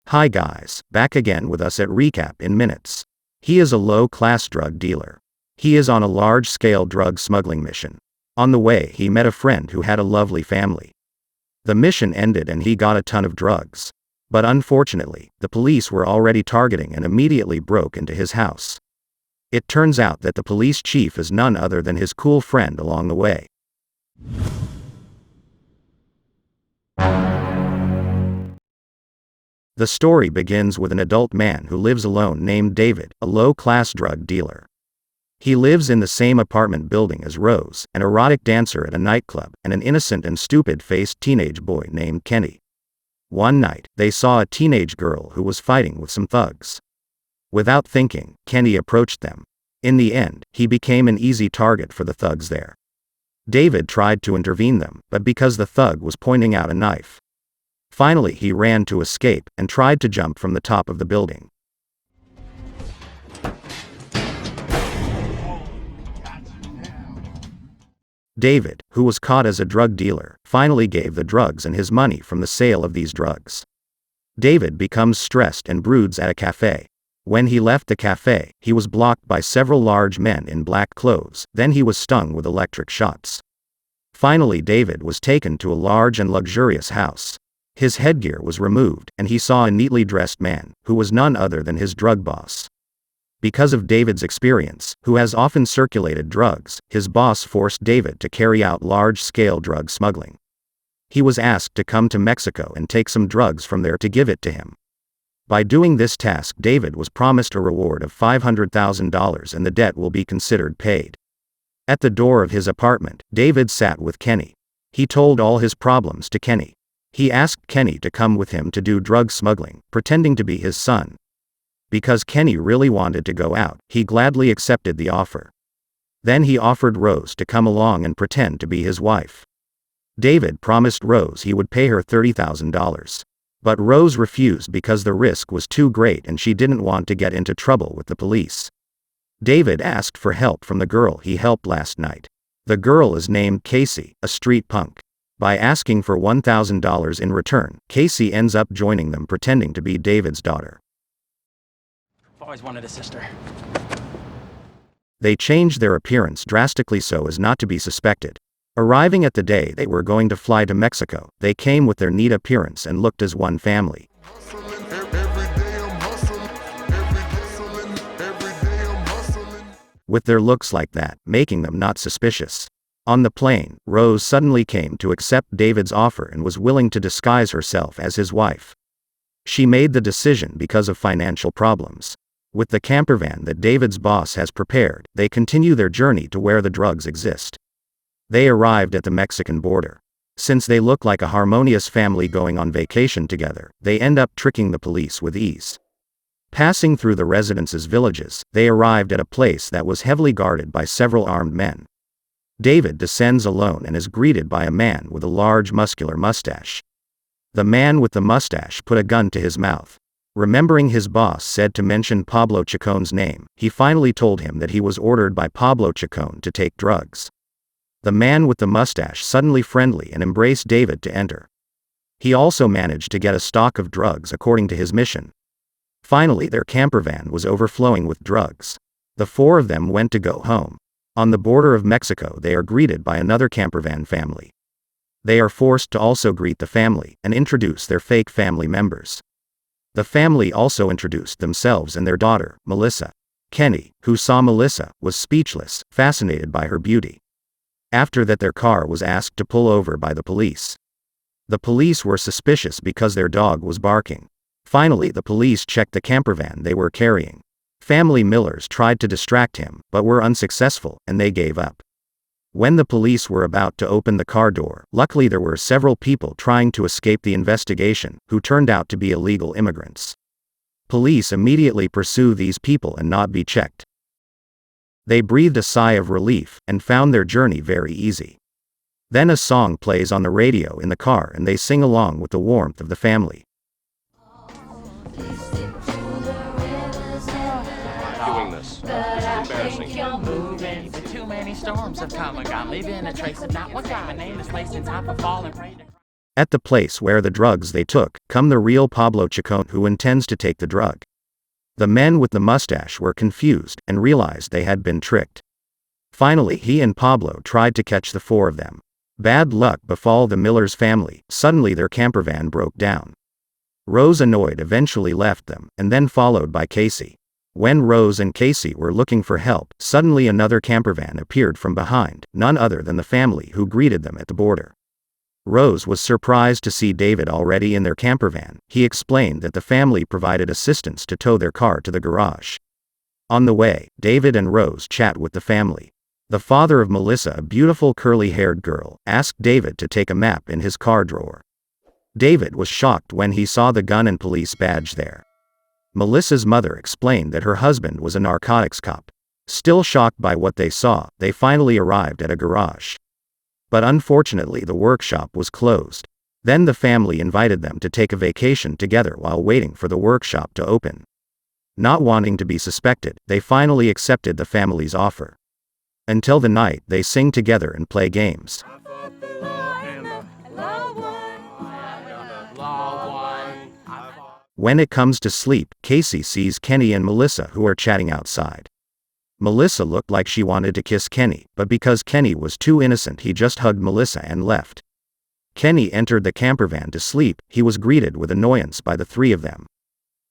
Hi guys, back again with us at Recap in Minutes. He is a low-class drug dealer. He is on a large-scale drug smuggling mission. On the way, he met a friend who had a lovely family. The mission ended and he got a ton of drugs. But unfortunately, the police were already targeting and immediately broke into his house. It turns out that the police chief is none other than his cool friend along the way. The story begins with an adult man who lives alone named David, a low-class drug dealer. He lives in the same apartment building as Rose, an erotic dancer at a nightclub, and an innocent and stupid-faced teenage boy named Kenny. One night, they saw a teenage girl who was fighting with some thugs. Without thinking, Kenny approached them. In the end, he became an easy target for the thugs there. David tried to intervene them, but because the thug was pointing out a knife. Finally, he ran to escape and tried to jump from the top of the building. David, who was caught as a drug dealer, finally gave the drugs and his money from the sale of these drugs. David becomes stressed and broods at a cafe. When he left the cafe, he was blocked by several large men in black clothes, then he was stung with electric shots. Finally, David was taken to a large and luxurious house. His headgear was removed, and he saw a neatly dressed man, who was none other than his drug boss. Because of David's experience, who has often circulated drugs, his boss forced David to carry out large-scale drug smuggling. He was asked to come to Mexico and take some drugs from there to give it to him. By doing this task, David was promised a reward of $500,000 and the debt will be considered paid. At the door of his apartment, David sat with Kenny. He told all his problems to Kenny. He asked Kenny to come with him to do drug smuggling, pretending to be his son. Because Kenny really wanted to go out, he gladly accepted the offer. Then he offered Rose to come along and pretend to be his wife. David promised Rose he would pay her $30,000. But Rose refused because the risk was too great and she didn't want to get into trouble with the police. David asked for help from the girl he helped last night. The girl is named Casey, a street punk. By asking for $1,000 in return, Casey ends up joining them pretending to be David's daughter. I've always wanted a sister. They changed their appearance drastically so as not to be suspected. Arriving at the day they were going to fly to Mexico, they came with their neat appearance and looked as one family. With their looks like that, making them not suspicious. On the plane, Rose suddenly came to accept David's offer and was willing to disguise herself as his wife. She made the decision because of financial problems. With the campervan that David's boss has prepared, they continue their journey to where the drugs exist. They arrived at the Mexican border. Since they look like a harmonious family going on vacation together, they end up tricking the police with ease. Passing through the residents' villages, they arrived at a place that was heavily guarded by several armed men. David descends alone and is greeted by a man with a large muscular mustache. The man with the mustache put a gun to his mouth. Remembering his boss said to mention Pablo Chacon's name, he finally told him that he was ordered by Pablo Chacon to take drugs. The man with the mustache suddenly friendly and embraced David to enter. He also managed to get a stock of drugs according to his mission. Finally, their campervan was overflowing with drugs. The four of them went to go home. On the border of Mexico, they are greeted by another campervan family. They are forced to also greet the family and introduce their fake family members. The family also introduced themselves and their daughter, Melissa. Kenny, who saw Melissa, was speechless, fascinated by her beauty. After that, their car was asked to pull over by the police. The police were suspicious because their dog was barking. Finally, the police checked the campervan they were carrying. Family Millers tried to distract him, but were unsuccessful, and they gave up. When the police were about to open the car door, luckily there were several people trying to escape the investigation, who turned out to be illegal immigrants. Police immediately pursue these people and not be checked. They breathed a sigh of relief, and found their journey very easy. Then a song plays on the radio in the car and they sing along with the warmth of the family. Doing this. Moving. Too many storms have come and gone, leaving a trace of not what God. My name is placed in time for falling prey to At the place where the drugs they took, come the real Pablo Chacon who intends to take the drug. The men with the mustache were confused and realized they had been tricked. Finally he and Pablo tried to catch the four of them. Bad luck befall the Miller's family. Suddenly their campervan broke down. Rose, annoyed, eventually left them, and then followed by Casey. When Rose and Casey were looking for help, suddenly another campervan appeared from behind, none other than the family who greeted them at the border. Rose was surprised to see David already in their campervan. He explained that the family provided assistance to tow their car to the garage. On the way, David and Rose chat with the family. The father of Melissa, a beautiful curly-haired girl, asked David to take a map in his car drawer. David was shocked when he saw the gun and police badge there. Melissa's mother explained that her husband was a narcotics cop. Still shocked by what they saw, they finally arrived at a garage. But unfortunately the workshop was closed. Then the family invited them to take a vacation together while waiting for the workshop to open. Not wanting to be suspected, they finally accepted the family's offer. Until the night, they sing together and play games. When it comes to sleep, Casey sees Kenny and Melissa who are chatting outside. Melissa looked like she wanted to kiss Kenny, but because Kenny was too innocent he just hugged Melissa and left. Kenny entered the campervan to sleep. He was greeted with annoyance by the three of them.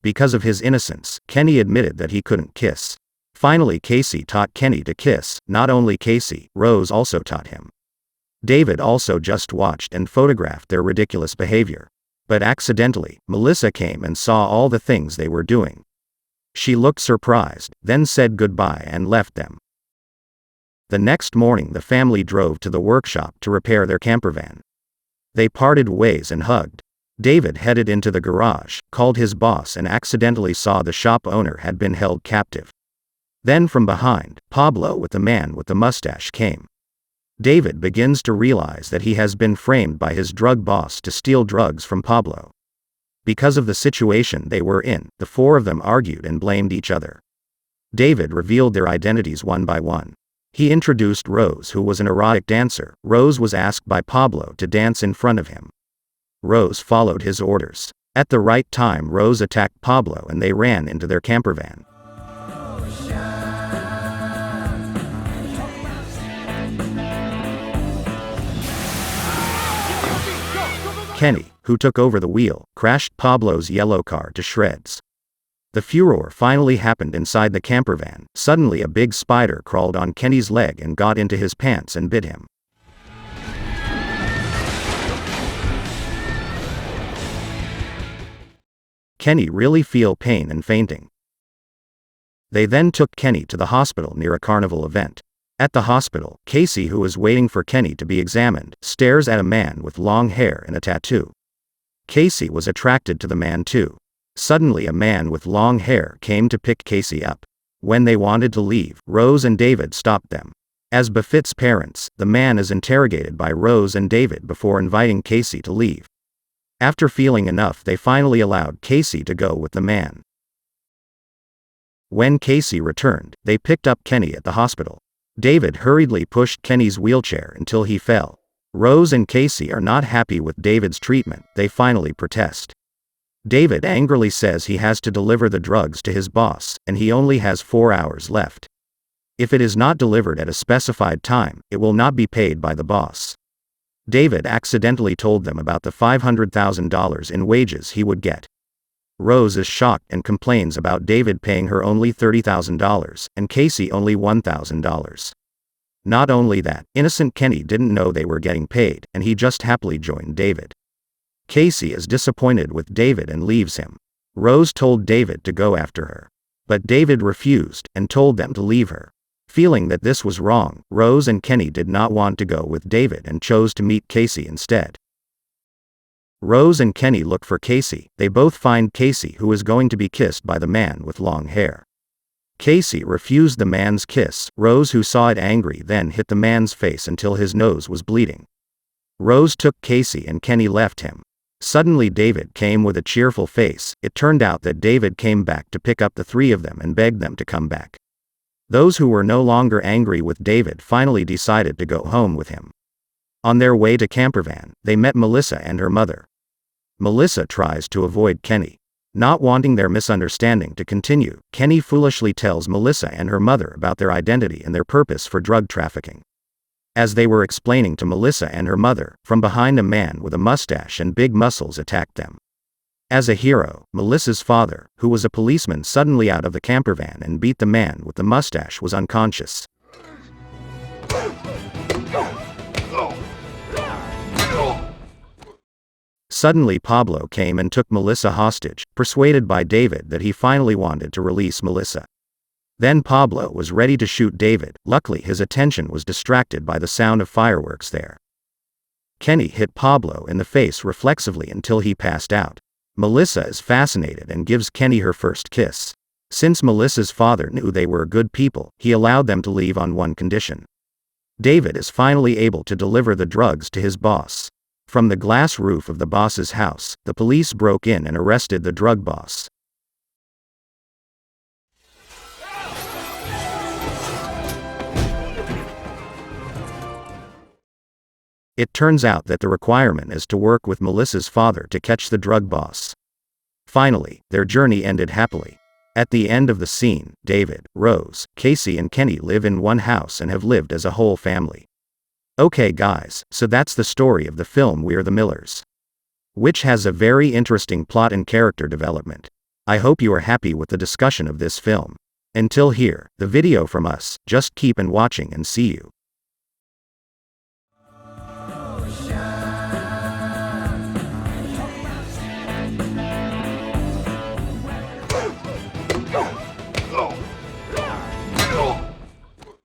Because of his innocence, Kenny admitted that he couldn't kiss. Finally Casey taught Kenny to kiss. Not only Casey, Rose also taught him. David also just watched and photographed their ridiculous behavior. But accidentally, Melissa came and saw all the things they were doing. She looked surprised, then said goodbye and left them. The next morning the family drove to the workshop to repair their campervan. They parted ways and hugged. David headed into the garage, called his boss and accidentally saw the shop owner had been held captive. Then from behind, Pablo with the man with the mustache came. David begins to realize that he has been framed by his drug boss to steal drugs from Pablo. Because of the situation they were in, the four of them argued and blamed each other. David revealed their identities one by one. He introduced Rose, who was an erotic dancer. Rose was asked by Pablo to dance in front of him. Rose followed his orders. At the right time Rose attacked Pablo and they ran into their campervan. Kenny, who took over the wheel, crashed Pablo's yellow car to shreds. The furor finally happened inside the campervan. Suddenly a big spider crawled on Kenny's leg and got into his pants and bit him. Kenny really feel pain and fainting. They then took Kenny to the hospital near a carnival event. At the hospital, Casey, who is waiting for Kenny to be examined, stares at a man with long hair and a tattoo. Casey was attracted to the man too. Suddenly a man with long hair came to pick Casey up. When they wanted to leave, Rose and David stopped them. As befits parents, the man is interrogated by Rose and David before inviting Casey to leave. After feeling enough, they finally allowed Casey to go with the man. When Casey returned, they picked up Kenny at the hospital. David hurriedly pushed Kenny's wheelchair until he fell. Rose and Casey are not happy with David's treatment. They finally protest. David angrily says he has to deliver the drugs to his boss, and he only has 4 hours left. If it is not delivered at a specified time, it will not be paid by the boss. David accidentally told them about the $500,000 in wages he would get. Rose is shocked and complains about David paying her only $30,000, and Casey only $1,000. Not only that, innocent Kenny didn't know they were getting paid, and he just happily joined David. Casey is disappointed with David and leaves him. Rose told David to go after her. But David refused, and told them to leave her. Feeling that this was wrong, Rose and Kenny did not want to go with David and chose to meet Casey instead. Rose and Kenny look for Casey. They both find Casey, who is going to be kissed by the man with long hair. Casey refused the man's kiss. Rose, who saw it, angry, then hit the man's face until his nose was bleeding. Rose took Casey and Kenny left him. Suddenly David came with a cheerful face. It turned out that David came back to pick up the three of them and begged them to come back. Those who were no longer angry with David finally decided to go home with him. On their way to campervan, they met Melissa and her mother. Melissa tries to avoid Kenny. Not wanting their misunderstanding to continue, Kenny foolishly tells Melissa and her mother about their identity and their purpose for drug trafficking. As they were explaining to Melissa and her mother, from behind a man with a mustache and big muscles attacked them. As a hero, Melissa's father, who was a policeman suddenly out of the campervan and beat the man with the mustache, was unconscious. Suddenly Pablo came and took Melissa hostage, persuaded by David that he finally wanted to release Melissa. Then Pablo was ready to shoot David. Luckily his attention was distracted by the sound of fireworks there. Kenny hit Pablo in the face reflexively until he passed out. Melissa is fascinated and gives Kenny her first kiss. Since Melissa's father knew they were good people, he allowed them to leave on one condition. David is finally able to deliver the drugs to his boss. From the glass roof of the boss's house, the police broke in and arrested the drug boss. It turns out that the requirement is to work with Melissa's father to catch the drug boss. Finally, their journey ended happily. At the end of the scene, David, Rose, Casey and Kenny live in one house and have lived as a whole family. Okay guys, so that's the story of the film We're the Millers, which has a very interesting plot and character development. I hope you are happy with the discussion of this film. Until here, the video from us, just keep on watching and see you.